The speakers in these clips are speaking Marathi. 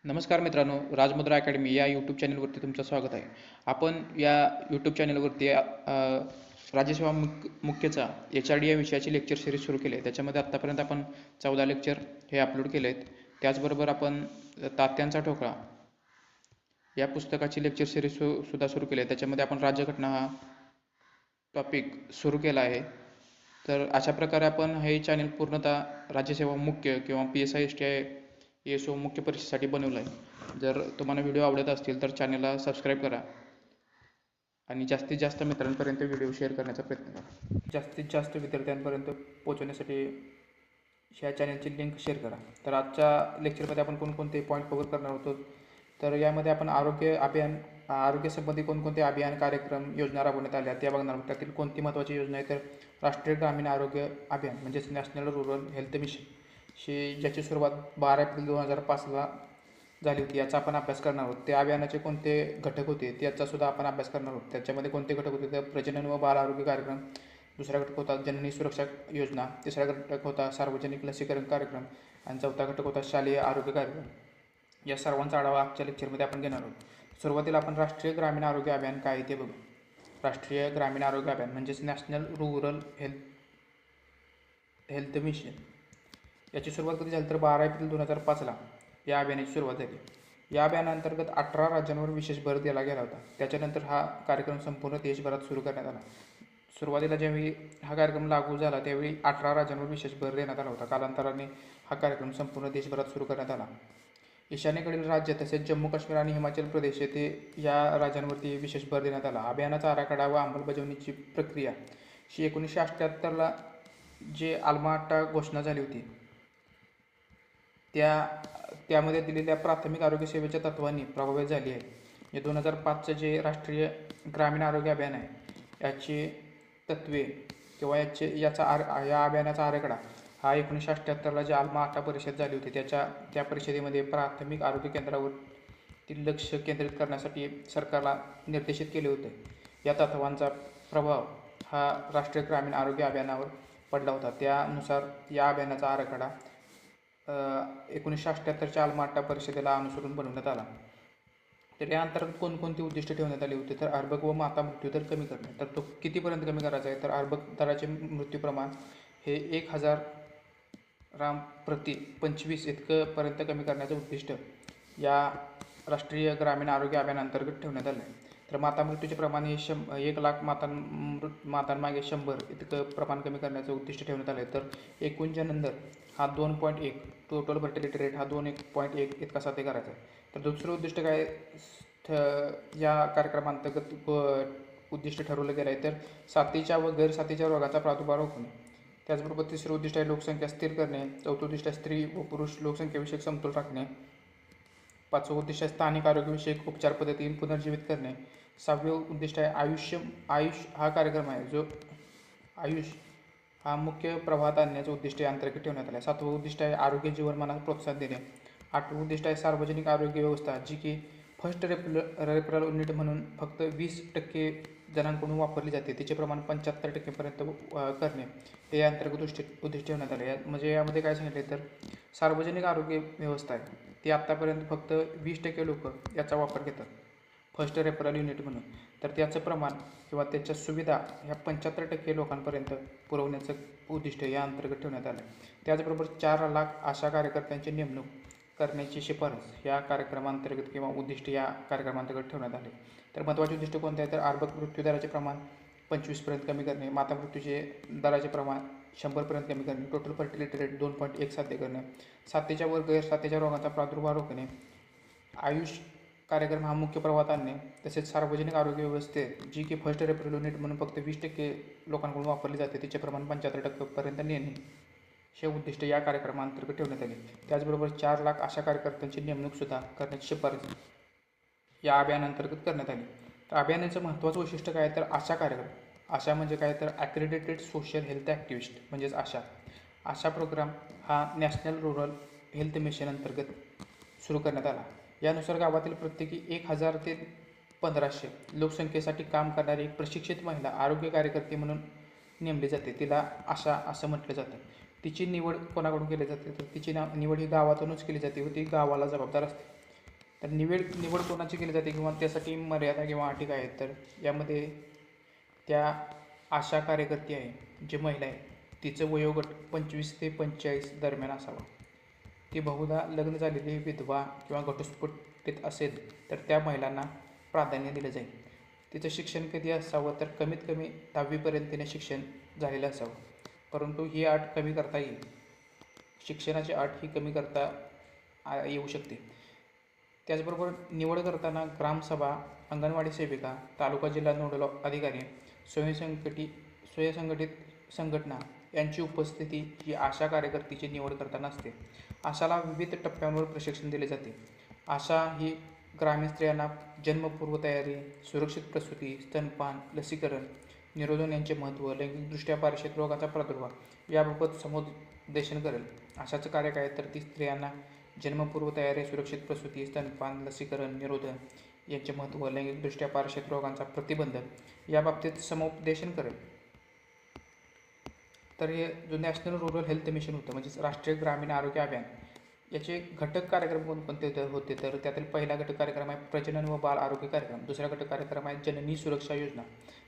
नमस्कार मित्रांनो, राजमुद्रा अकॅडमी या यूट्यूब चॅनलवरती तुमचं स्वागत आहे. आपण या यूट्यूब चॅनलवरती राज्यसेवा मुख्यचा HRD या विषयाची लेक्चर सिरीज सुरू केली आहे. त्याच्यामध्ये आत्तापर्यंत आपण 14 लेक्चर हे अपलोड केले आहेत. त्याचबरोबर आपण तात्यांचा ठोकळा या पुस्तकाची लेक्चर सिरीज सुद्धा सुरू केली आहे. त्याच्यामध्ये आपण राज्यघटना हा टॉपिक सुरू केला आहे. तर अशा प्रकारे आपण हे चॅनल पूर्णतः राज्यसेवा मुख्य किंवा PSI STI ASO मुख्य परीक्षेसाठी बनवलं आहे. जर तुम्हाला व्हिडिओ आवडत असतील तर चॅनलला सबस्क्राईब करा आणि जास्तीत जास्त मित्रांपर्यंत व्हिडिओ शेअर करण्याचा प्रयत्न करा. जास्तीत जास्त विद्यार्थ्यांपर्यंत पोहोचवण्यासाठी ह्या चॅनलची लिंक शेअर करा. तर आजच्या लेक्चरमध्ये आपण कोणकोणते पॉईंट कव्हर करणार होतो. तर यामध्ये आपण आरोग्यासंबंधी कोणकोणते अभियान, कार्यक्रम, योजना राबवण्यात आल्या त्या बघणार आहोत. त्यातील कोणती महत्त्वाची योजना आहे तर राष्ट्रीय ग्रामीण आरोग्य अभियान म्हणजेच नॅशनल रूरल हेल्थ मिशन ज्याची सुरुवात 12 एप्रिल 2005ला झाली होती, याचा आपण अभ्यास करणार आहोत. त्या अभियानाचे कोणते घटक होते त्याचा सुद्धा आपण अभ्यास करणार आहोत. त्याच्यामध्ये कोणते घटक होते तर प्रजनन व बाल आरोग्य कार्यक्रम, दुसरा घटक होता जननी सुरक्षा योजना, तिसरा घटक होता सार्वजनिक लसीकरण कार्यक्रम आणि चौथा घटक होता शालेय आरोग्य कार्यक्रम. या सर्वांचा आढावा आजच्या लेक्चरमध्ये आपण घेणार आहोत. सुरुवातीला आपण राष्ट्रीय ग्रामीण आरोग्य अभियान काय आहे ते बघू. राष्ट्रीय ग्रामीण आरोग्य अभियान म्हणजेच नॅशनल रूरल हेल्थ मिशन याची सुरुवात कधी झाली तर 12 एप्रिल 2005ला या अभियानाची सुरुवात झाली. या अभियानाअंतर्गत 18 राज्यांवर विशेष भर दिला गेला होता. त्याच्यानंतर हा कार्यक्रम संपूर्ण देशभरात सुरू करण्यात आला. सुरुवातीला ज्यावेळी हा कार्यक्रम लागू झाला त्यावेळी 18 राज्यांवर विशेष भर देण्यात आला होता. कालांतराने हा कार्यक्रम संपूर्ण देशभरात सुरू करण्यात आला. ईशान्येकडील राज्य तसेच जम्मू काश्मीर आणि हिमाचल प्रदेश येथे या राज्यांवरती विशेष भर देण्यात आला. अभियानाचा आराखडा व अंमलबजावणीची प्रक्रिया 1978ला जे आल्मा-अटा घोषणा झाली होती त्यामध्ये दिलेल्या प्राथमिक आरोग्य सेवेच्या तत्त्वांनी प्रभावित झाली आहे. हे 2005चं जे राष्ट्रीय ग्रामीण आरोग्य अभियान आहे याची तत्त्वे किंवा या अभियानाचा आराखडा हा 1978ला जे आल्मा-अटा परिषद झाली होती त्या परिषदेमध्ये प्राथमिक आरोग्य केंद्रावर लक्ष केंद्रित करण्यासाठी सरकारला निर्देशित केले होते. या तत्त्वांचा प्रभाव हा राष्ट्रीय ग्रामीण आरोग्य अभियानावर पडला होता. त्यानुसार या अभियानाचा आराखडा 1978च्या आल्मा-अटा परिषदेला अनुसरून बनवण्यात आला. तर या अंतर्गत कोणकोणती उद्दिष्ट ठेवण्यात आली होती तर अर्भक व माता मृत्यूदर कमी करणे. तर तो कितीपर्यंत कमी करायचा आहे तर अर्भक दराचे मृत्यू प्रमाण हे 1000 प्रति 25 इतकंपर्यंत कमी करण्याचं उद्दिष्ट या राष्ट्रीय ग्रामीण आरोग्य अभियानाअंतर्गत ठेवण्यात आलं आहे. तर माता मृत्यूचे प्रमाण हे 1,00,000 मातांमागे 100 इतकं प्रमाण कमी करण्याचं उद्दिष्ट ठेवण्यात आलं आहे. तर एकूण जननदर हा 2.1 टोटल फर्टिलिटी रेट हा 2.1 इतका साध्य करायचा आहे. तर दुसरं उद्दिष्ट काय या कार्यक्रमांतर्गत उद्दिष्ट ठरवलं गेलं आहे तर साथीच्या व गैरसाथीच्या रोगाचा प्रादुर्भाव रोखणे. त्याचबरोबर तिसरं उद्दिष्ट आहे लोकसंख्या स्थिर करणे. चौथं उद्दिष्ट आहे स्त्री व पुरुष लोकसंख्येविषयक समतोल राखणे. पाचवं उद्दिष्ट आहे स्थानिक आरोग्यविषयक उपचार पद्धती पुनर्जीवित करणे. सहावं उद्दिष्ट आहे आयुष हा कार्यक्रम आहे जो आयुष हा मुख्य प्रवाहात आणण्याचं उद्दिष्ट या अंतर्गत ठेवण्यात आलं आहे. सातवं उद्दिष्ट आहे आरोग्य जीवनमानास प्रोत्साहन देणे. आठवं उद्दिष्ट आहे सार्वजनिक आरोग्य व्यवस्था जी की फर्स्ट रेफरल युनिट म्हणून फक्त 20% जणांकडून वापरली जाते. तिचे प्रमाण 75% करणे हे या अंतर्गत उद्दिष्ट ठेवण्यात आले. म्हणजे यामध्ये काय सांगितले तर सार्वजनिक आरोग्य व्यवस्था आहे ती आत्तापर्यंत फक्त 20% लोक याचा वापर घेतात फर्स्ट रेफरल युनिट म्हणून. तर त्याचं प्रमाण किंवा त्याच्या सुविधा ह्या 75% लोकांपर्यंत पुरवण्याचं उद्दिष्ट या अंतर्गत ठेवण्यात आलं आहे. त्याचबरोबर 4 लाख आशा कार्यकर्त्यांची नेमणूक करण्याची शिफारस या कार्यक्रमांतर्गत किंवा उद्दिष्ट या कार्यक्रमांतर्गत ठेवण्यात आले. तर महत्त्वाचे उद्दिष्ट कोणते आहे तर अर्भक मृत्यूदराचे प्रमाण 25% कमी करणे. माता मृत्यूचे दराचे प्रमाण 100% कमी करणे. टोटल फर्टिलिटी रेट 2.1 साध्य करणे. साथीच्या व गैरसाथीच्या रोगांचा प्रादुर्भाव रोखणे. आयुष कार्यक्रम हा मुख्य प्रवाहात आणणे. तसेच सार्वजनिक आरोग्य व्यवस्थेत जी की फर्स्ट रेफरल युनिट म्हणून फक्त 20% लोकांकडून वापरली जाते तिचे प्रमाण 75% नेणे हे उद्दिष्ट या कार्यक्रमांतर्गत ठेवण्यात आले. त्याचबरोबर 4 लाख आशा कार्यकर्त्यांची नेमणूकसुद्धा करण्याची शिफारस या अभियानांतर्गत करण्यात आली. तर अभियानाचं महत्त्वाचं वैशिष्ट्य काय तर आशा म्हणजे काय तर ॲक्रेडिटेड सोशल हेल्थ ॲक्टिव्हिस्ट म्हणजेच आशा प्रोग्राम हा नॅशनल रूरल हेल्थ मिशन अंतर्गत सुरू करण्यात आला. यानुसार गावातील प्रत्येकी 1000 ते 1500 लोकसंख्येसाठी काम करणारी एक प्रशिक्षित महिला आरोग्य कार्यकर्ती म्हणून नेमली जाते. तिला आशा असं म्हटलं जातं. तिची निवड कोणाकडून केली जाते तर तिची निवड ही गावातूनच केली जाते व ती गावाला जबाबदार असते. तर निवड कोणाची केली जाते किंवा त्यासाठी मर्यादा किंवा अटी काय आहेत, तर यामध्ये त्या आशा कार्यकर्ती आहे जी महिला आहे तिचं वयोगट 25 ते 45 दरम्यान असावा. ती बहुधा लग्न झालेली विधवा किंवा घटस्फोटित असेल तर त्या महिलांना प्राधान्य दिलं जाईल. तिचं शिक्षण कधी असावं, तर कमीत कमी 10वीपर्यंत तिने शिक्षण झालेलं असावं. परंतु ही अट कमी करता येईल. शिक्षणाची अट ही कमी करता येऊ शकते. त्याचबरोबर निवड करताना ग्रामसभा, अंगणवाडी सेविका, तालुका जिल्हा नोडल अधिकारी, स्वयंसंघटित संघटना यांची उपस्थिती ही आशा कार्यकर्तीची निवड करताना असते. आशाला विविध टप्प्यांवर प्रशिक्षण दिले जाते. आशा ही ग्रामीण स्त्रियांना जन्मपूर्व तयारी, सुरक्षित प्रसूती, स्तनपान, लसीकरण, निरोधन यांचे महत्त्व, लैंगिकदृष्ट्या पारशित रोगाचा प्रादुर्भाव याबाबत समुपदेशन करेल. आशाचं कार्य काय, तर ती स्त्रियांना जन्मपूर्व तयारी, सुरक्षित प्रसूती, स्तनपान, लसीकरण, निरोधन यांचे महत्त्व, लैंगिकदृष्ट्या पारशित रोगांचा प्रतिबंध याबाबतीत समुपदेशन करेल. तर हे जो नॅशनल रूरल हेल्थ मिशन होतं, म्हणजेच राष्ट्रीय ग्रामीण आरोग्य अभियान, याचे घटक कार्यक्रम कोणकोणते होते, तर त्यातील पहिला घटक कार्यक्रम आहे प्रजनन व बाल आरोग्य कार्यक्रम, दुसरा घटक कार्यक्रम आहे जननी सुरक्षा योजना,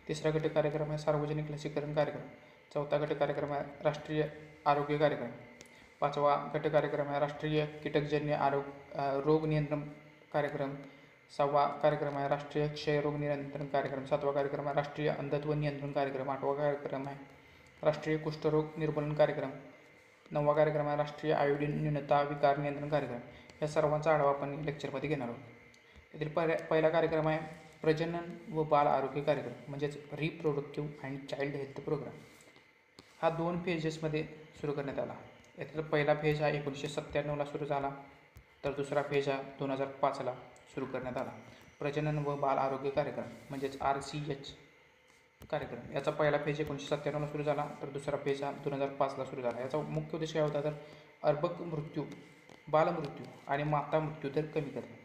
तिसरा घटक कार्यक्रम आहे सार्वजनिक लसीकरण कार्यक्रम, चौथा घटक कार्यक्रम आहे राष्ट्रीय आरोग्य कार्यक्रम, पाचवा घटक कार्यक्रम आहे राष्ट्रीय कीटकजन्य रोग नियंत्रण कार्यक्रम, सहावा कार्यक्रम आहे राष्ट्रीय क्षयरोग नियंत्रण कार्यक्रम, सातवा कार्यक्रम आहे राष्ट्रीय अंधत्व नियंत्रण कार्यक्रम, आठवा कार्यक्रम आहे राष्ट्रीय कुष्ठरोग निर्मूलन कार्यक्रम, नववा कार्यक्रम आहे राष्ट्रीय आयोडीन न्यूनता विकार नियंत्रण कार्यक्रम. या सर्वांचा आढावा आपण लेक्चरमध्ये घेणार आहोत. यातील पहिला कार्यक्रम आहे प्रजनन व बाल आरोग्य कार्यक्रम, म्हणजेच reproductive and child health programme. हा 2 फेजेसमध्ये सुरू करण्यात आला. यातील पहिला फेज हा 1997ला सुरू झाला, तर दुसरा फेज हा 2005ला सुरू करण्यात आला. प्रजनन व बाल आरोग्य कार्यक्रम म्हणजेच RCH कार्यक्रम, याचा पहिला फेज 1997ला सुरू झाला, तर दुसरा फेज हा 2005ला सुरू झाला. याचा मुख्य उद्देश काय होता, तर अर्भक मृत्यू, बालमृत्यू आणि माता मृत्यूदर कमी करणे.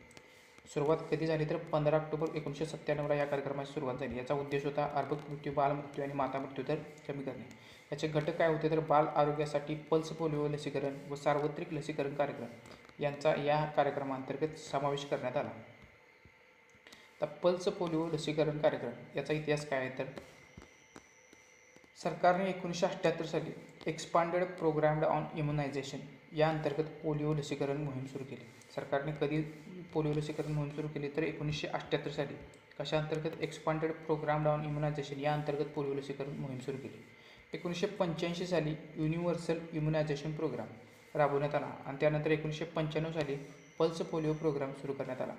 सुरुवात कधी झाली, तर 15 ऑक्टोबर 1997ला या कार्यक्रमाची सुरुवात झाली. याचा उद्देश होता अर्भक मृत्यू, बालमृत्यू आणि माता मृत्यूदर कमी करणे. याचे घटक काय होते, तर बाल आरोग्यासाठी पल्स पोलिओ लसीकरण व सार्वत्रिक लसीकरण कार्यक्रम यांचा या कार्यक्रमांतर्गत समावेश करण्यात आला. तर पल्स पोलिओ लसीकरण कार्यक्रम याचा इतिहास काय आहे, तर सरकारने 1978 साली एक्सपांडेड प्रोग्राम्ड ऑन इम्युनायझेशन या अंतर्गत पोलिओ लसीकरण मोहीम सुरू केली. सरकारने कधी पोलिओ लसीकरण मोहीम सुरू केली, तर 1978 साली. कशा अंतर्गत, एक्सपांडेड प्रोग्राम्ड ऑन इम्युनायझेशन या अंतर्गत पोलिओ लसीकरण मोहीम सुरू केली. 1985 साली युनिव्हर्सल इम्युनायझेशन प्रोग्राम राबवण्यात आला आणि त्यानंतर 1995 साली पल्स पोलिओ प्रोग्राम सुरू करण्यात आला.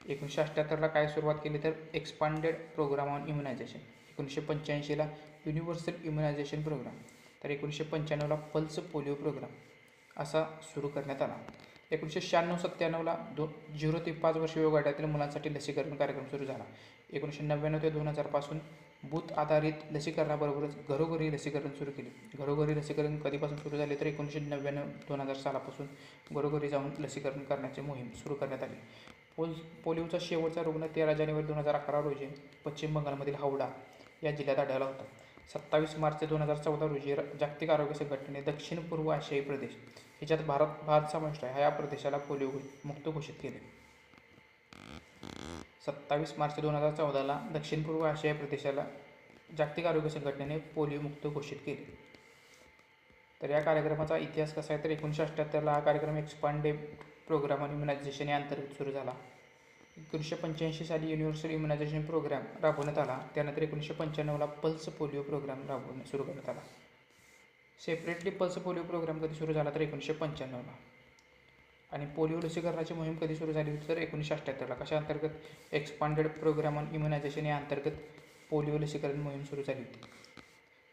1978ला काय सुरुवात केली, तर एक्सपांडेड प्रोग्राम ऑन इम्युनायझेशन, 1985ला युनिव्हर्सल इम्युनायझेशन प्रोग्राम, तर 1995ला पल्स पोलिओ प्रोग्राम असा सुरू करण्यात आला. 1996-97ला 0 ते 5 वर्ष वयोगटातील मुलांसाठी लसीकरण कार्यक्रम सुरू झाला. 1999 ते 2000 पासून बूथ आधारित लसीकरणाबरोबरच घरोघरी लसीकरण सुरू केले. घरोघरी लसीकरण कधीपासून सुरू झाले, तर 1999-2000 सालापासून घरोघरी जाऊन लसीकरण करण्याची मोहीम सुरू करण्यात आली. पोलिओचा शेवटचा रुग्ण 13 जानेवारी 2011 रोजी पश्चिम बंगालमधील हावडा या जिल्ह्यात आढळला होता. 27 मार्च 2014 रोजी जागतिक आरोग्य संघटनेने दक्षिण पूर्व आशियाई प्रदेश ह्याच्यात भारत समाविष्ट आहे, या प्रदेशाला पोलिओ मुक्त घोषित केले. 27 मार्च 2014ला दक्षिण पूर्व आशियाई प्रदेशाला जागतिक आरोग्य संघटनेने पोलिओ मुक्त घोषित केले. तर या कार्यक्रमाचा इतिहास कसा आहे, तर 1978ला हा कार्यक्रम एक्सपांडेड प्रोग्राम ऑन इम्युनायझेशन या अंतर्गत सुरू झाला. 1985 साली युनिव्हर्सल इम्युनायझेशन प्रोग्राम राबवण्यात आला. त्यानंतर 1995ला पल्स पोलिओ प्रोग्राम सुरू करण्यात आला. सेपरेटली पल्स पोलिओ प्रोग्राम कधी सुरू झाला, तर 1995ला. आणि पोलिओ लसीकरणाची मोहीम कधी सुरू झाली होती, तर 1978ला. कशा अंतर्गत, एक्सपांडेड प्रोग्राम ऑन इम्युनायझेशन या अंतर्गत पोलिओ लसीकरण मोहीम सुरू झाली होती.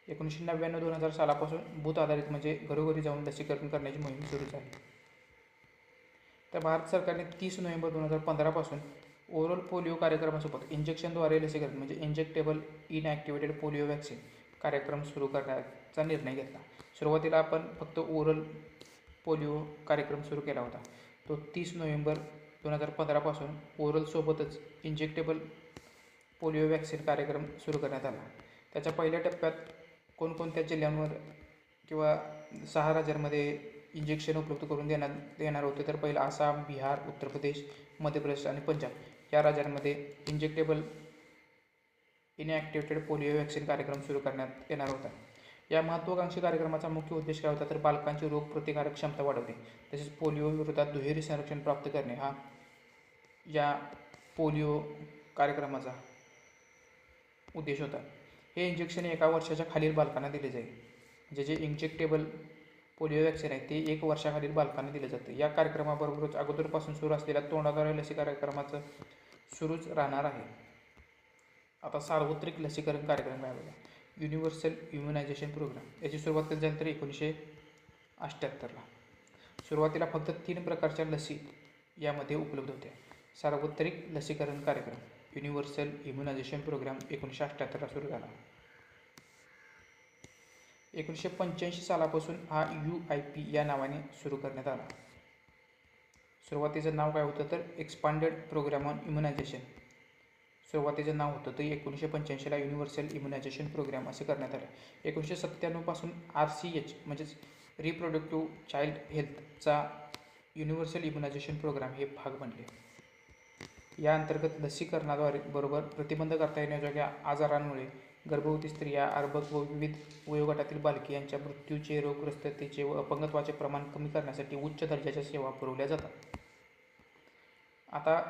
1999-2000 सालापासून बूथ आधारित म्हणजे घरोघरी जाऊन लसीकरण करण्याची मोहीम सुरू झाली. तर भारत सरकारने 30 नोव्हेंबर 2015 पासून ओरल पोलिओ कार्यक्रमासोबत इंजेक्शनद्वारे लसीकरण म्हणजे इंजेक्टेबल इनॲक्टिवेटेड पोलिओ वॅक्सिन कार्यक्रम सुरू करण्याचा निर्णय घेतला. सुरुवातीला आपण फक्त ओरल पोलिओ कार्यक्रम सुरू केला होता. तो 30 नोव्हेंबर 2015 पासून ओरलसोबतच इंजेक्टेबल पोलिओ वॅक्सिन कार्यक्रम सुरू करण्यात आला. त्याच्या पहिल्या टप्प्यात कोणकोणत्या जिल्ह्यांवर किंवा 6 राज्यांमध्ये इंजेक्शन उपलब्ध करून देणार होते तर पहिलं आसाम, बिहार, उत्तर प्रदेश, मध्य प्रदेश आणि पंजाब या राज्यांमध्ये इंजेक्टेबल इनॲक्टिवेटेड पोलिओ व्हॅक्सिन कार्यक्रम सुरू करण्यात येणार होता. या महत्त्वाकांक्षी कार्यक्रमाचा मुख्य उद्देश काय होता तर बालकांची रोगप्रतिकारक क्षमता वाढवणे तसेच पोलिओ विरोधात दुहेरी संरक्षण प्राप्त करणे हा या पोलिओ कार्यक्रमाचा उद्देश होता. हे इंजेक्शन 1 वर्षाच्या खालील बालकांना दिले जाईल. जे इंजेक्टेबल पोलिओ व्हॅक्सिन आहे ते 1 वर्षाखालील बालकांना दिले जाते. या कार्यक्रमाबरोबरच अगोदरपासून सुरू असलेल्या तोंडाद्वारे लसी कार्यक्रमाचं सुरूच राहणार आहे. आता सार्वत्रिक लसीकरण कार्यक्रम काय बघा, युनिव्हर्सल इम्युनायझेशन प्रोग्राम. याची सुरुवात कधी झाली तर 1978ला. सुरुवातीला फक्त 3 प्रकारच्या लसी यामध्ये उपलब्ध होत्या. सार्वत्रिक लसीकरण कार्यक्रम युनिव्हर्सल इम्युनायझेशन प्रोग्राम 1978ला सुरू झाला. 1985 सालापासून हा UIP या नावाने सुरू करण्यात आला. सुरुवातीचं नाव काय होतं तर एक्सपांडेड प्रोग्राम ऑन इम्युनायझेशन. सुरुवातीचं नाव होतं ते 1985ला युनिव्हर्सल इम्युनायझेशन प्रोग्राम असे करण्यात आले. 1997 पासून RCH म्हणजेच रिप्रोडक्टिव्ह चाइल्ड हेल्थचा युनिव्हर्सल इम्युनायझेशन प्रोग्राम हे भाग बनले. या अंतर्गत लसीकरणाद्वारे बरोबर प्रतिबंध करता येण्याजोग्या आजारांमुळे गर्भवती स्त्रिया, अर्भक व विविध वयोगटातील बालके यांच्या मृत्यूचे, रोगग्रस्ततेचे व अपंगत्वाचे प्रमाण कमी करण्यासाठी उच्च दर्जाच्या सेवा पुरवल्या जातात. आता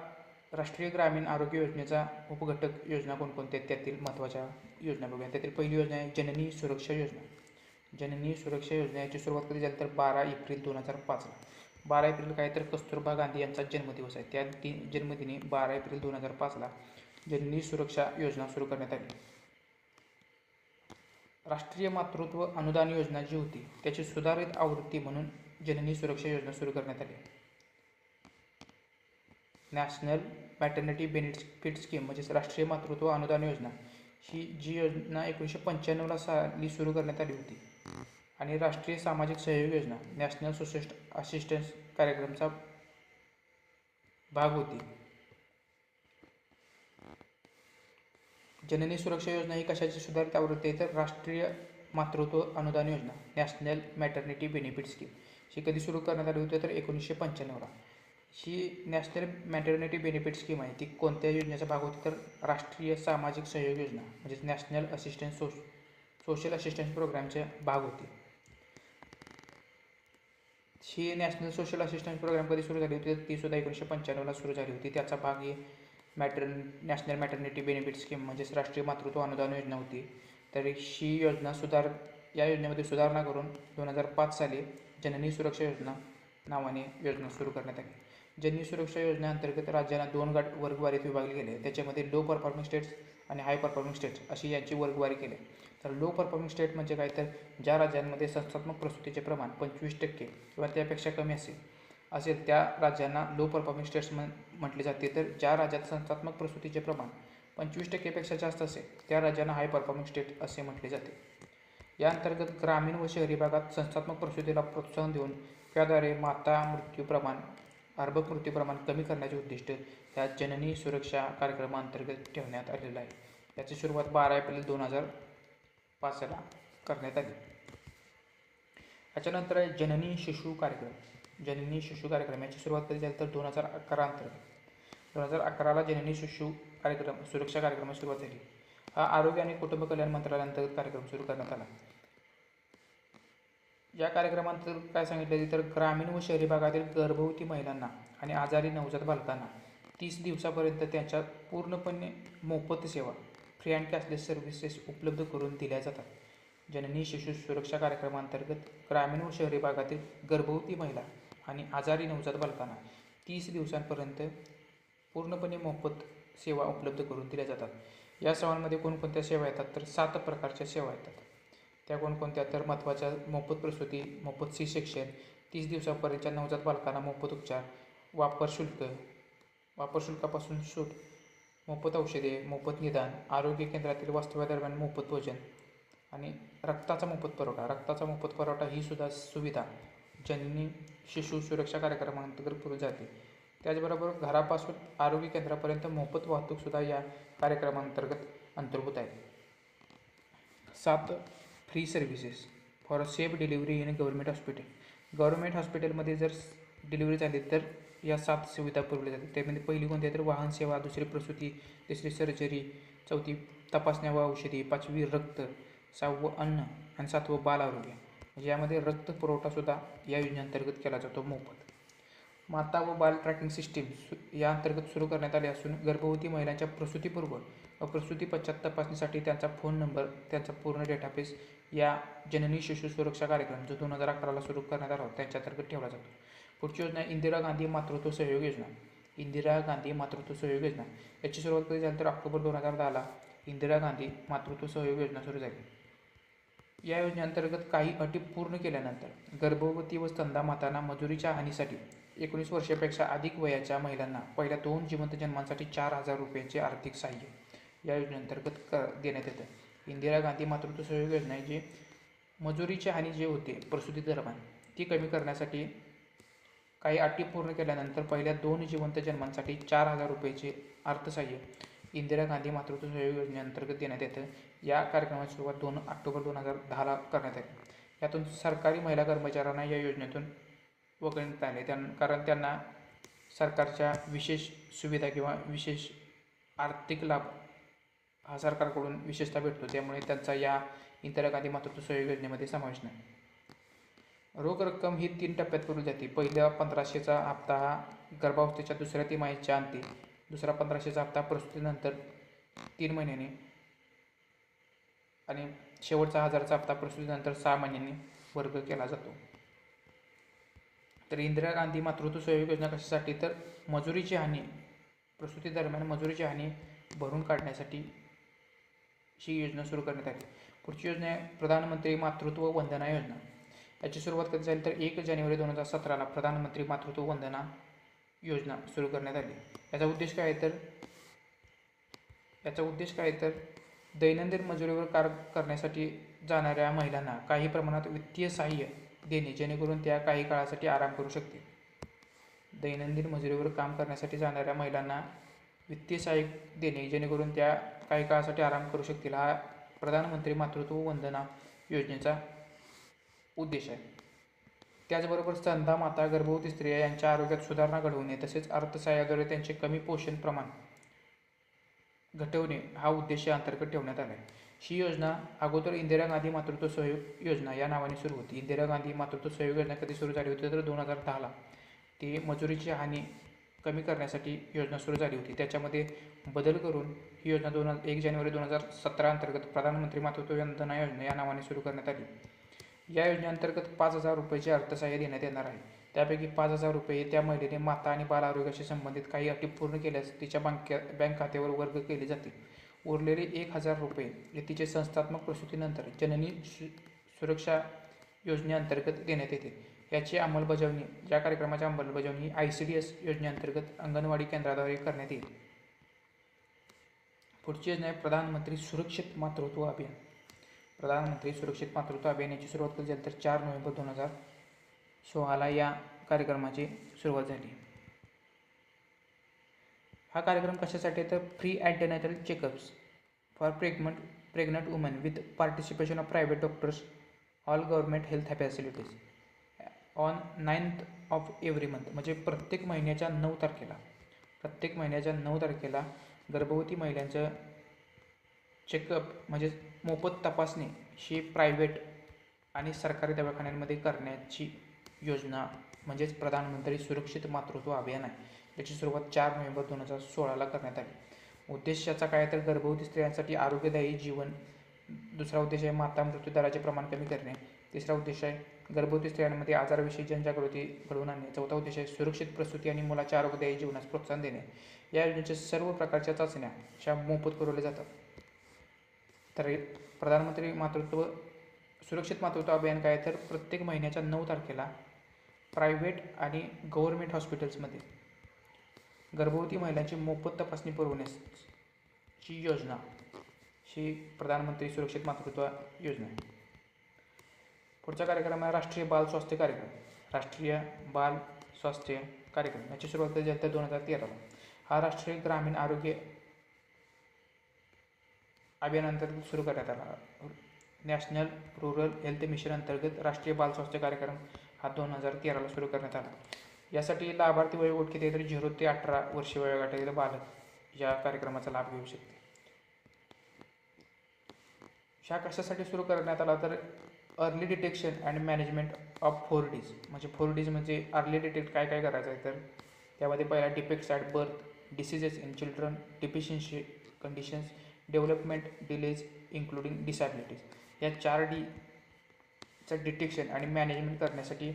राष्ट्रीय ग्रामीण आरोग्य योजनेचा उपघटक योजना कोणकोणत्या आहेत त्यातील महत्त्वाच्या योजना बघूया. त्यातील पहिली योजना आहे जननी सुरक्षा योजना. जननी सुरक्षा योजना याची सुरुवात कधी झाली तर 12 एप्रिल 2005ला. 12 एप्रिल काय तर कस्तुरबा गांधी यांचा जन्मदिवस आहे. त्या जन्मदिनी 12 एप्रिल 2005ला जननी सुरक्षा योजना सुरू करण्यात आली. राष्ट्रीय मातृत्व अनुदान योजना जी होती त्याची सुधारित आवृत्ती म्हणून जननी सुरक्षा योजना सुरू करण्यात आली. नॅशनल मॅटर्निटी बेनिफिट स्कीम म्हणजेच राष्ट्रीय मातृत्व अनुदान योजना ही जी योजना 1995 साली सुरू करण्यात आली होती आणि राष्ट्रीय सामाजिक सहयोग योजना नॅशनल सोशल असिस्टन्स कार्यक्रमाचा भाग होती. जननी सुरक्षा योजना ही कशाची सुधारित आवृत्ती आहे तर राष्ट्रीय मातृत्व अनुदान योजना नॅशनल मॅटर्निटी बेनिफिट स्कीम ही कधी सुरू करण्यात आली होती तर 1995ला. ही नॅशनल मॅटर्निटी बेनिफिट स्कीम आहे ती कोणत्या योजनेचा भाग होती तर राष्ट्रीय सामाजिक सहयोग योजना म्हणजेच नॅशनल सोशल असिस्टन्स प्रोग्रामचे भाग होती. ही नॅशनल सोशल असिस्टन्स प्रोग्राम कधी सुरू झाली होती तर ती सुद्धा 1995ला सुरू झाली होती. त्याचा भाग ही नॅशनल मॅटर्निटी बेनिफिट स्कीम म्हणजेच राष्ट्रीय मातृत्व अनुदान योजना होती. तर ही योजना या योजनेमध्ये सुधारणा करून 2005 साली जननी सुरक्षा योजना नावाने योजना सुरू करण्यात आली. जननी सुरक्षा योजनेअंतर्गत राज्यांना 2 वर्गवारीत विभागले गेले. त्याच्यामध्ये लो परफॉर्मिंग स्टेट्स आणि हाय परफॉर्मिंग स्टेट्स अशी यांची वर्गवारी केली. तर लो परफॉर्मिंग स्टेट म्हणजे काय तर ज्या राज्यांमध्ये संस्थात्मक प्रसूतीचे प्रमाण 25% किंवा त्यापेक्षा कमी असेल त्या राज्यांना लो परफॉर्मिंग स्टेट्स म्हटले जाते. तर ज्या राज्यात संस्थात्मक प्रसूतीचे प्रमाण 25%पेक्षा जास्त असेल त्या राज्यांना हाय परफॉर्मिंग स्टेट असे म्हटले जाते. या अंतर्गत ग्रामीण व शहरी भागात संस्थात्मक प्रसूतीला प्रोत्साहन देऊन त्याद्वारे माता मृत्यू प्रमाण, अर्भक मृत्यू प्रमाण कमी करण्याचे उद्दिष्ट या जननी सुरक्षा कार्यक्रमाअंतर्गत ठेवण्यात आलेलं आहे. याची सुरुवात 12 एप्रिल 2005ला करण्यात आली. याच्यानंतर आहे जननी शिशु कार्यक्रम. जननी शिशु कार्यक्रम याची सुरुवात कधी झाली तर 2011 अंतर्गत 2011ला जननी शिशु सुरक्षा कार्यक्रमाची सुरुवात झाली. हा आरोग्य आणि कुटुंब कल्याण मंत्रालयाअंतर्गत कार्यक्रम सुरू करण्यात आला. या कार्यक्रमांतर्गत काय सांगितले तर ग्रामीण व शहरी भागातील गर्भवती महिलांना आणि आजारी नवजात बालकांना 30 दिवसापर्यंत त्यांच्या पूर्णपणे मोफत सेवा फ्री अँड कॅशलेस सर्व्हिसेस उपलब्ध करून दिल्या जातात. जननी शिशु सुरक्षा कार्यक्रमांतर्गत ग्रामीण व शहरी भागातील गर्भवती महिला आणि आजारी नवजात बालकांना 30 दिवसांपर्यंत पूर्णपणे मोफत सेवा उपलब्ध करून दिल्या जातात. या सेवांमध्ये कोणकोणत्या सेवा येतात तर 7 प्रकारच्या सेवा येतात. त्या कोणकोणत्या तर महत्त्वाच्या मोफत प्रसूती, मोफत C-सेक्शन, 30 दिवसापर्यंतच्या नवजात बालकांना मोफत उपचार, वापर शुल्कापासून सूट, मोफत औषधे, मोफत निदान, आरोग्य केंद्रातील वास्तव्यादरम्यान मोफत भोजन आणि रक्ताचा मोफत पुरवठा ही सुद्धा सुविधा जननी शिशु सुरक्षा कार्यक्रमांतर्गत पुरवली जाते. त्याचबरोबर घरापासून आरोग्य केंद्रापर्यंत मोफत वाहतूकसुद्धा या कार्यक्रमांतर्गत अंतर्भूत आहे. 7 free services for safe delivery in government hospital. Government हॉस्पिटलमध्ये जर डिलिव्हरी झाली तर या 7 सुविधा पुरवल्या जातात. त्यामध्ये पहिली कोणती आहे तर वाहन सेवा, दुसरी प्रसूती, तिसरी सर्जरी, चौथी तपासण्या व औषधी, 5वी रक्त, 6वं अन्न आणि 7वं बाल आरोग्य. म्हणजे यामध्ये रक्त पुरवठासुद्धा या योजनेअंतर्गत केला जातो मोफत. माता व बाल ट्रॅकिंग सिस्टीम या अंतर्गत सुरू करण्यात आली असून गर्भवती महिलांच्या प्रसूतीपूर्व व प्रसूती पश्चात तपासणीसाठी त्यांचा फोन नंबर, त्यांचा पूर्ण डेटाबेस या जननी शिशु सुरक्षा कार्यक्रम जो 2011ला सुरू करण्यात आला होता त्यांच्या अंतर्गत ठेवला जातो. पुढची योजना इंदिरा गांधी मातृत्व सहयोग योजना. इंदिरा गांधी मातृत्व सहयोग योजना याची सुरुवात कधी झाली तर ऑक्टोबर 2010ला इंदिरा गांधी मातृत्व सहयोग योजना सुरू झाली. या योजनेअंतर्गत काही अटी पूर्ण केल्यानंतर गर्भवती व स्तनदा मातांना मजुरीच्या हानीसाठी 19 वर्षापेक्षा अधिक वयाच्या महिलांना पहिल्या 2 जिवंत जन्मांसाठी 4,000 रुपयांचे आर्थिक सहाय्य या योजनेअंतर्गत देण्यात येतं. इंदिरा गांधी मातृत्व सहयोग योजना जी मजुरीची हानी जे होते प्रसूती दरम्यान ती कमी करण्यासाठी काही अटी पूर्ण केल्यानंतर पहिल्या 2 जिवंत जन्मांसाठी 4,000 रुपयांचे अर्थसहाय्य इंदिरा गांधी मातृत्व सहयोग योजनेअंतर्गत देण्यात येतं. या कार्यक्रमाची सुरुवात 2 ऑक्टोबर 2010ला करण्यात आली. यातून सरकारी महिला कर्मचाऱ्यांना या योजनेतून वगळण्यात आले कारण त्यांना सरकारच्या विशेष सुविधा किंवा विशेष आर्थिक लाभ हा सरकारकडून विशेषतः भेटतो. त्यामुळे त्यांचा या इंदिरा गांधी मातृत्व सहयोग योजनेमध्ये समावेश नाही. रोख रक्कम ही 3 टप्प्यात पुरवली जाते. पहिल्या 1500चा हप्ता हा गर्भावस्थेच्या दुसऱ्या तिमाहीच्या अंती, दुसरा 1500चा हप्ता प्रसूतीनंतर 3 महिन्यांनी आणि शेवटचा 1000चा हप्ता प्रसूतीनंतर 6 महिन्यांनी वर्ग केला जातो. तर इंदिरा गांधी मातृत्व सहयोग योजना कशासाठी तर मजुरीची हानी प्रसूती दरम्यान मजुरीची हानी भरून काढण्यासाठी ही योजना सुरू करण्यात आली. पुढची योजना आहे प्रधानमंत्री मातृत्व वंदना योजना. याची सुरुवात कधी झाली तर 1 जानेवारी 2017ला प्रधानमंत्री मातृत्व वंदना योजना सुरू करण्यात आली. याचा उद्देश काय आहे तर दैनंदिन मजुरीवर कार्य करण्यासाठी जाणाऱ्या महिलांना काही प्रमाणात वित्तीय सहाय्य देणे जेणेकरून त्या काही काळासाठी आराम करू शकतील. दैनंदिन मजुरीवर काम करण्यासाठी जाणाऱ्या महिलांना वित्तीय सहाय्य देणे जेणेकरून त्या काही काळासाठी आराम करू शकतील हा प्रधानमंत्री मातृत्व वंदना योजनेचा उद्देश आहे. त्याचबरोबर स्तनदा माता, गर्भवती स्त्रिया यांच्या आरोग्यात सुधारणा घडवणे तसेच अर्थसहाय्याद्वारे त्यांचे कमी पोषण प्रमाण घटवणे हा उद्देश या अंतर्गत ठेवण्यात आला आहे. ही योजना अगोदर इंदिरा गांधी मातृत्व सहयोग योजना या नावाने सुरू होती. इंदिरा गांधी मातृत्व सहयोग योजना कधी सुरू झाली होती तर 2010ला ती मजुरीची हानी कमी करण्यासाठी योजना सुरू झाली होती. त्याच्यामध्ये बदल करून ही योजना 1 जानेवारी 2017 अंतर्गत प्रधानमंत्री मातृत्व वंदना योजना या नावाने सुरू करण्यात आली. या योजनेअंतर्गत 5,000 रुपयाचे अर्थसहाय्य देण्यात येणार आहे. त्यापैकी 5,000 रुपये त्या महिलेने माता आणि बाल आरोग्याशी संबंधित काही अटी पूर्ण केल्यास तिच्या बँक खात्यावर वर्ग केले जातील. उरलेले 1,000 रुपये हे तिचे संस्थात्मक प्रसूतीनंतर जननी सुरक्षा योजनेअंतर्गत देण्यात येते. या कार्यक्रमाची अंमलबजावणी ICDS योजनेअंतर्गत अंगणवाडी केंद्राद्वारे करण्यात येईल. पुढची योजना आहे प्रधानमंत्री सुरक्षित मातृत्व अभियान. प्रधानमंत्री सुरक्षित मातृत्व अभियान याची सुरुवात कधी झाली तर 4 नोव्हेंबर 2016ला या कार्यक्रमाची सुरुवात झाली. हा कार्यक्रम कशासाठी तर free antenatal checkups for pregnant woman with participation of private doctors all government health facilities on 9th of every month. म्हणजे प्रत्येक महिन्याच्या 9 तारखेला गर्भवती महिलांचं चेकअप म्हणजे मोफत तपासणी ही प्रायव्हेट आणि सरकारी दवाखान्यांमध्ये करण्याची योजना म्हणजेच प्रधानमंत्री सुरक्षित मातृत्व अभियान आहे. याची सुरुवात 4 नोव्हेंबर 2016ला करण्यात आली. उद्देशाचा काय तर गर्भवती स्त्रियांसाठी आरोग्यदायी जीवन. दुसरा उद्देश आहे माता मृत्यू दराचे प्रमाण कमी करणे. तिसरा उद्देश आहे गर्भवती स्त्रियांमध्ये आजाराविषयी जनजागृती घडवून आणणे. चौथा उद्देश आहे सुरक्षित प्रसूती आणि मुलाच्या आरोग्यदायी जीवनास प्रोत्साहन देणे. या योजनेच्या सर्व प्रकारच्या चाचण्या अशा मोफत पुरवल्या जातात. तर प्रधानमंत्री सुरक्षित मातृत्व अभियान काय तर प्रत्येक महिन्याच्या 9 तारखेला प्रायव्हेट आणि गव्हर्नमेंट हॉस्पिटल्समध्ये गर्भवती महिलांची मोफत तपासणी पुरवण्याची योजना ही प्रधानमंत्री सुरक्षित मातृत्व योजना आहे. पुढचा कार्यक्रम आहे राष्ट्रीय बाल स्वास्थ्य कार्यक्रम. राष्ट्रीय बाल स्वास्थ्य कार्यक्रम याची सुरुवात झाली तर 2013ला. हा राष्ट्रीय ग्रामीण आरोग्य अभियानांतर्गत सुरू करण्यात आला. नॅशनल रूरल हेल्थ मिशन अंतर्गत राष्ट्रीय बाल स्वास्थ्य कार्यक्रम हा 2013ला सुरू करण्यात आला. यासाठी लाभार्थी वयोगट किती आहे तर 0 ते 18 वर्षे वयोगटातील बालक या कार्यक्रमाचा लाभ घेऊ शकते. ह्या कशासाठी सुरू करण्यात आला तर early detection and management of 4Ds. म्हणजे 4Ds म्हणजे अर्ली डिटेक्ट काय काय करायचं आहे तर त्यामध्ये पहिला defects at birth, diseases in children, deficiency conditions, development delays including disabilities. या 4Dचं डिटेक्शन आणि मॅनेजमेंट करण्यासाठी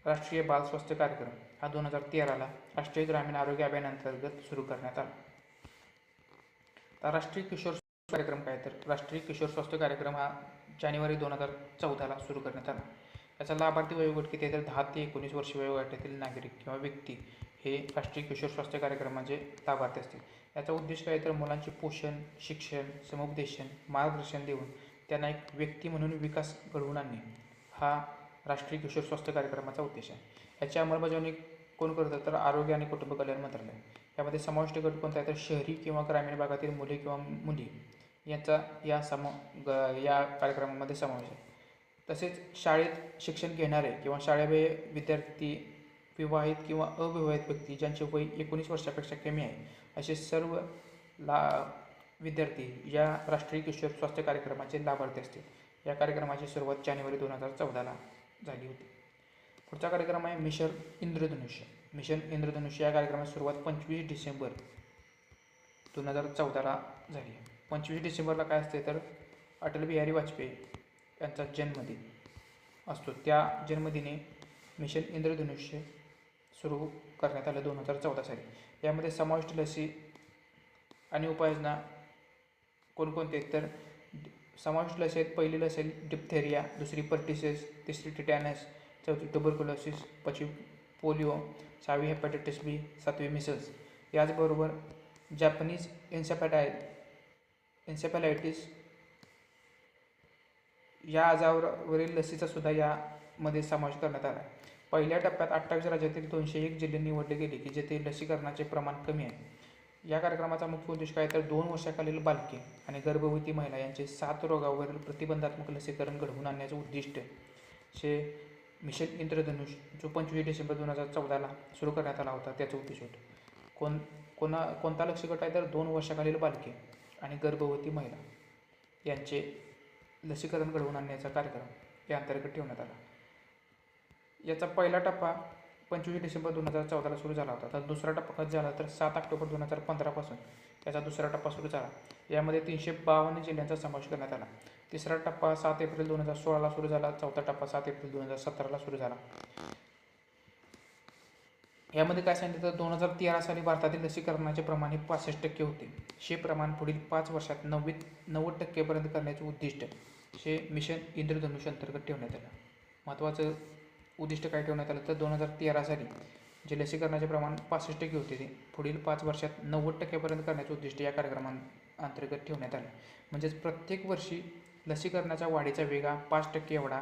राष्ट्रीय बाल स्वास्थ्य कार्यक्रम हा 2013ला राष्ट्रीय ग्रामीण आरोग्य अभियानांतर्गत सुरू करण्यात आला. राष्ट्रीय किशोर कार्यक्रम काय तर राष्ट्रीय किशोर स्वास्थ्य कार्यक्रम हा जानेवारी 2014ला सुरू करण्यात आला. याचा लाभार्थी वयोगट किती आहे तर 10 ते 19 वर्ष वयोगटातील नागरिक किंवा व्यक्ती हे राष्ट्रीय किशोर स्वास्थ्य कार्यक्रमाचे लाभार्थी असतील. याचा उद्देश काय तर मुलांचे पोषण, शिक्षण, समुपदेशन, मार्गदर्शन देऊन त्यांना एक व्यक्ती म्हणून विकास घडवून आणणे हा राष्ट्रीय किशोर स्वास्थ्य कार्यक्रमाचा उद्देश आहे. याची अंमलबजावणी कोण करतं तर आरोग्य आणि कुटुंब कल्याण मंत्रालय. यामध्ये समाविष्ट गट कोणता आहे तर शहरी किंवा ग्रामीण भागातील मुले किंवा मुली यांचा या कार्यक्रमामध्ये समावेश आहे. तसेच शाळेत शिक्षण घेणारे किंवा शाळेबाह्य विद्यार्थी, विवाहित किंवा अविवाहित व्यक्ती ज्यांचे वय 19 वर्षापेक्षा कमी आहे असे सर्व विद्यार्थी या राष्ट्रीय किशोर स्वास्थ्य कार्यक्रमाचे लाभार्थी असतील. या कार्यक्रमाची सुरुवात जानेवारी 2014ला झाली होती. पुढचा कार्यक्रम आहे मिशन इंद्रधनुष्य. मिशन इंद्रधनुष्य या कार्यक्रमाची सुरुवात 25 डिसेंबर 2014ला झाली. 25 डिसेंबरला काय असते तर अटल बिहारी वाजपेयी यांचा जन्मदिन असतो. त्या जन्मदिनी मिशन इंद्रधनुष्य सुरू करण्यात आलं 2014 साली. यामध्ये समाविष्ट लसी आणि उपाययोजना कोणकोणते आहेत तर समाविष्ट लसी आहेत. पहिली लस आहे डिप्थेरिया, दुसरी पर्टिसेस, तिसरी टिटॅनस, चौथी ट्युबरक्युलोसिस, पाचवी पोलिओ, 6वी हेपॅटायटिस बी, 7वी मिसल्स. याचबरोबर जॅपनीज एन्सेफॅलायटिस या आजारावरील लसीचा सुद्धा यामध्ये समावेश करण्यात आला आहे. पहिल्या टप्प्यात 28 राज्यातील 201 जिल्हे निवडले गेले की जेथे लसीकरणाचे प्रमाण कमी आहे. या कार्यक्रमाचा मुख्य उद्देश काय तर 2 वर्षाखालील बालके आणि गर्भवती महिला यांचे 7 रोगावरील प्रतिबंधात्मक लसीकरण घडवून आणण्याचे उद्दिष्ट शे मिशन इंद्रधनुष जो 25 डिसेंबर 2014ला सुरू करण्यात आला होता त्याचा उद्देश होता. कोणता लसी गट आहे तर 2 वर्षाखालील बालके आणि गर्भवती महिला यांचे लसीकरण घडवून आणण्याचा कार्यक्रम या अंतर्गत ठेवण्यात आला. याचा पहिला टप्पा 25 डिसेंबर 2014ला सुरू झाला होता. तर दुसरा टप्पा कधी झाला तर 7 ऑक्टोबर 2015 पासून याचा दुसरा टप्पा सुरू झाला. यामध्ये 352 जिल्ह्यांचा समावेश करण्यात आला. तिसरा टप्पा 7 एप्रिल 2016ला सुरू झाला. चौथा टप्पा 7 एप्रिल 2017ला सुरू झाला. यामध्ये काय सांगितलं तर 2013 साली भारतातील लसीकरणाचे प्रमाण हे 65% होते. हे प्रमाण पुढील 5 वर्षात 90% करण्याचे उद्दिष्ट हे मिशन इंद्रधनुष अंतर्गत ठेवण्यात आलं. महत्त्वाचं उद्दिष्ट काय ठेवण्यात आलं तर 2013 साली जे लसीकरणाचे प्रमाण 65% होते ते पुढील 5 वर्षात 90% करण्याचे उद्दिष्ट या कार्यक्रमांतर्गत ठेवण्यात आले. म्हणजेच प्रत्येक वर्षी लसीकरणाच्या वाढीचा वेग 5% एवढा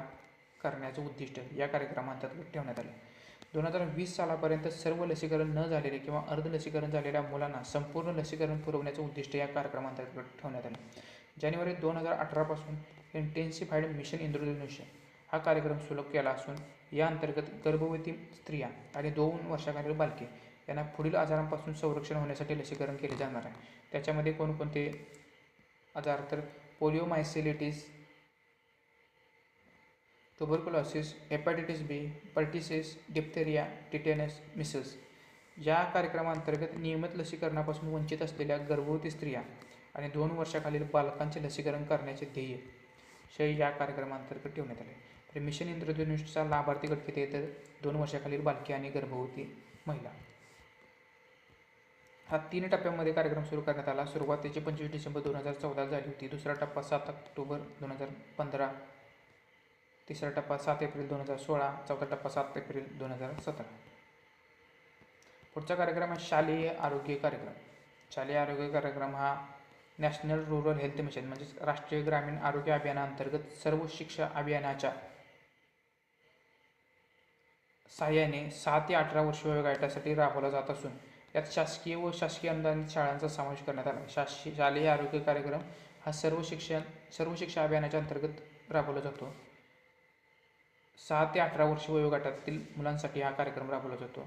करण्याचे उद्दिष्ट या कार्यक्रमांतर्गत ठेवण्यात आले. 2020 सालापर्यंत सर्व लसीकरण न झालेले किंवा अर्ध लसीकरण झालेल्या मुलांना संपूर्ण लसीकरण पुरवण्याचे उद्दिष्ट या कार्यक्रमांतर्गत ठेवण्यात आले. जानेवारी 2018 पासून इंटेन्सिफाईड मिशन इंद्रधनुष्य हा कार्यक्रम सुरू केला असून या अंतर्गत गर्भवती स्त्रिया आणि 2 वर्षाखालील बालके यांना पुढील आजारांपासून संरक्षण होण्यासाठी लसीकरण केले जाणार आहे. त्याच्यामध्ये कोणकोणते आजार तर पोलिओमायसिलिटिस, ट्युबरक्युलोसिस, हेपॅटायटिस बी, पर्टिसेस, डिप्थेरिया, टिटॅनस, मिसल्स. या कार्यक्रमांतर्गत नियमित लसीकरणापासून वंचित असलेल्या गर्भवती स्त्रिया आणि 2 वर्षाखालील बालकांचे लसीकरण करण्याचे ध्येय या कार्यक्रमांतर्गत ठेवण्यात आले. तर मिशन इंद्रधनुषचा लाभार्थी गट किती आहे तर 2 वर्षाखालील बालके आणि गर्भवती महिला. हा 3 टप्प्यांमध्ये कार्यक्रम सुरू करण्यात आला. सुरुवातीची 25 डिसेंबर 2014 झाली होती. दुसरा टप्पा 7 ऑक्टोबर 2015, तिसरा टप्पा 7 एप्रिल 2016, चौथा टप्पा 7 एप्रिल 2017. पुढचा कार्यक्रम आहे शालेय आरोग्य कार्यक्रम. शालेय आरोग्य कार्यक्रम हा नॅशनल रुरल हेल्थ मिशन म्हणजेच राष्ट्रीय ग्रामीण आरोग्य अभियानाअंतर्गत सर्व शिक्षा अभियानाच्या साहाय्याने 6 ते 18 वर्ष वयोगटासाठी राबवला जात असून यात शासकीय व शासकीय अनुदानित शाळांचा समावेश करण्यात आला. शालेय आरोग्य कार्यक्रम हा सर्व शिक्षा अभियानाच्या अंतर्गत राबवला जातो. 6 ते 18 वर्ष वयोगटातील मुलांसाठी हा कार्यक्रम राबवला जातो.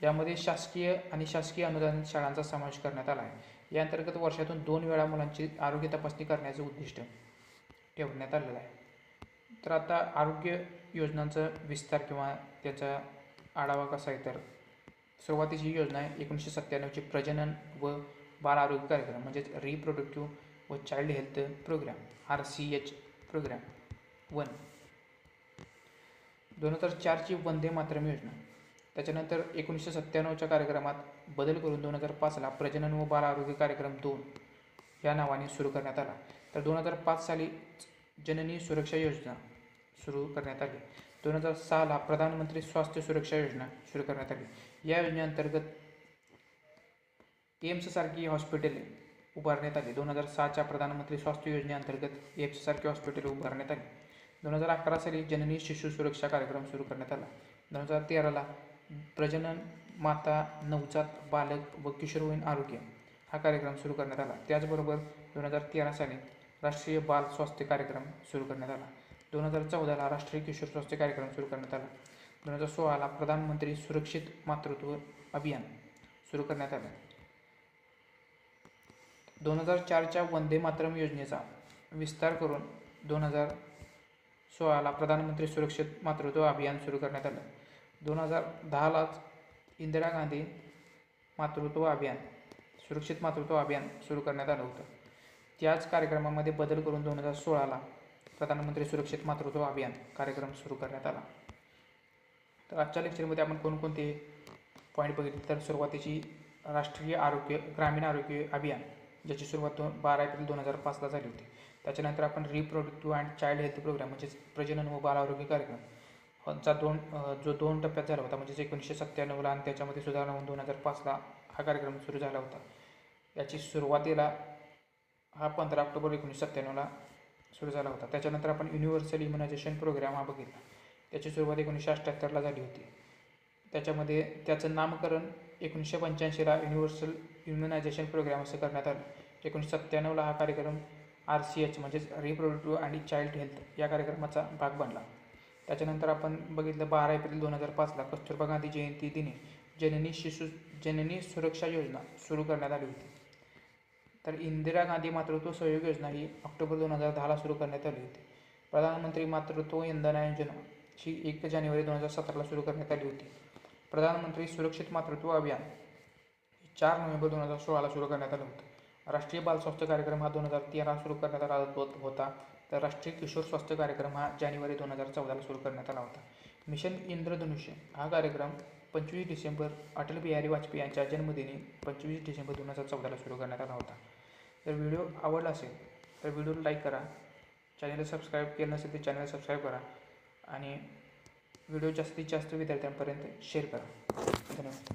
यामध्ये शासकीय आणि शासकीय अनुदानित शाळांचा समावेश करण्यात आला आहे. या अंतर्गत वर्षातून 2 वेळा मुलांची आरोग्य तपासणी करण्याचं उद्दिष्ट ठेवण्यात आलेलं आहे. तर आता आरोग्य योजनांचा विस्तार किंवा त्याचा आढावा कसा आहे, तर सुरुवातीची योजना आहे 1997ची प्रजनन व बाल आरोग्य कार्यक्रम म्हणजेच रिप्रोडक्टिव्ह व child health programme RCH programme 1. 2004ची वंदे मातरम योजना. त्याच्यानंतर 1997च्या कार्यक्रमात बदल करून 2005ला प्रजनन व बाल आरोग्य कार्यक्रम 2 या नावाने सुरू करण्यात आला. तर 2005 साली जननी सुरक्षा योजना सुरू करण्यात आली. 2006ला प्रधानमंत्री स्वास्थ्य सुरक्षा योजना सुरू करण्यात आली. या योजनेअंतर्गत एम्स सारखी हॉस्पिटल उभारण्यात आली. 2006च्या प्रधानमंत्री स्वास्थ्य योजनेअंतर्गत एम्स सारखी हॉस्पिटल उभारण्यात आली. 2011 साली जननी शिशु सुरक्षा कार्यक्रम सुरू करण्यात आला. 2013ला प्रजनन, माता, नवजात बालक व किशोरवयीन आरोग्य हा कार्यक्रम सुरू करण्यात आला. त्याचबरोबर 2013 साली राष्ट्रीय बाल स्वास्थ्य कार्यक्रम सुरू करण्यात आला. 2014ला राष्ट्रीय किशोर स्वास्थ्य कार्यक्रम सुरू करण्यात आला. 2016ला प्रधानमंत्री सुरक्षित मातृत्व अभियान सुरू करण्यात आले. 2004च्या वंदे मातरम योजनेचा विस्तार करून 2016ला प्रधानमंत्री सुरक्षित मातृत्व अभियान सुरू करण्यात आलं. 2010लाच इंदिरा गांधी मातृत्व अभियान सुरक्षित मातृत्व अभियान सुरू करण्यात आलं होतं. त्याच कार्यक्रमामध्ये बदल करून 2016ला प्रधानमंत्री सुरक्षित मातृत्व अभियान कार्यक्रम सुरू करण्यात आला. तर आजच्या लेक्चरमध्ये आपण कोणकोणते पॉईंट बघितले, तर सुरुवातीची राष्ट्रीय ग्रामीण आरोग्य अभियान ज्याची सुरुवात 12 एप्रिल 2005ला झाली होती. त्याच्यानंतर आपण reproductive and child health programme म्हणजेच प्रजनन व बाल आरोग्य कार्यक्रम चा जो 2 टप्प्यात झाला होता, म्हणजेच 1997ला आणि त्याच्यामध्ये सुधारणा होऊन 2005ला हा कार्यक्रम सुरू झाला होता. याची सुरुवातीला हा 15 ऑक्टोबर 1997ला सुरू झाला होता. त्याच्यानंतर आपण युनिव्हर्सल इम्युनायझेशन प्रोग्राम हा बघितला. त्याची सुरुवात 1978ला झाली होती. त्याच्यामध्ये त्याचं नामकरण 1985ला युनिव्हर्सल इम्युनायझेशन प्रोग्राम असं करण्यात आलं. 1997ला हा कार्यक्रम RCH म्हणजेच रिप्रोडक्टिव्ह आणि चाइल्ड हेल्थ या कार्यक्रमाचा भाग बनला. त्याच्यानंतर आपण बघितलं 12 एप्रिल 2005ला कस्तुरबा गांधी जयंती दिनी जननी सुरक्षा योजना सुरू करण्यात आली होती. तर इंदिरा गांधी मातृत्व सहयोग योजना ही ऑक्टोबर 2010ला सुरू करण्यात आली होती. प्रधानमंत्री मातृत्व वंदना योजना ही 1 जानेवारी 2017ला सुरू करण्यात आली होती. प्रधानमंत्री सुरक्षित मातृत्व अभियान 4 नोव्हेंबर 2016ला सुरू करण्यात आलं होतं. राष्ट्रीय बाल स्वास्थ्य कार्यक्रम हा 2013 सुरू करण्यात आला होता. तर राष्ट्रीय किशोर स्वास्थ्य कार्यक्रम हा जानेवारी 2014ला सुरू करण्यात आला होता. मिशन इंद्रधनुष्य हा कार्यक्रम 25 डिसेंबर अटल बिहारी वाजपेयी यांच्या जन्मदिनी 25 डिसेंबर 2014ला सुरू करण्यात आला होता. तर व्हिडिओ आवडला असेल तर व्हिडिओला लाईक करा. चॅनलला सबस्क्राईब केलं नसेल तर चॅनलला सबस्क्राईब करा आणि व्हिडिओ जास्तीत जास्त विद्यार्थ्यांपर्यंत शेअर करा. धन्यवाद.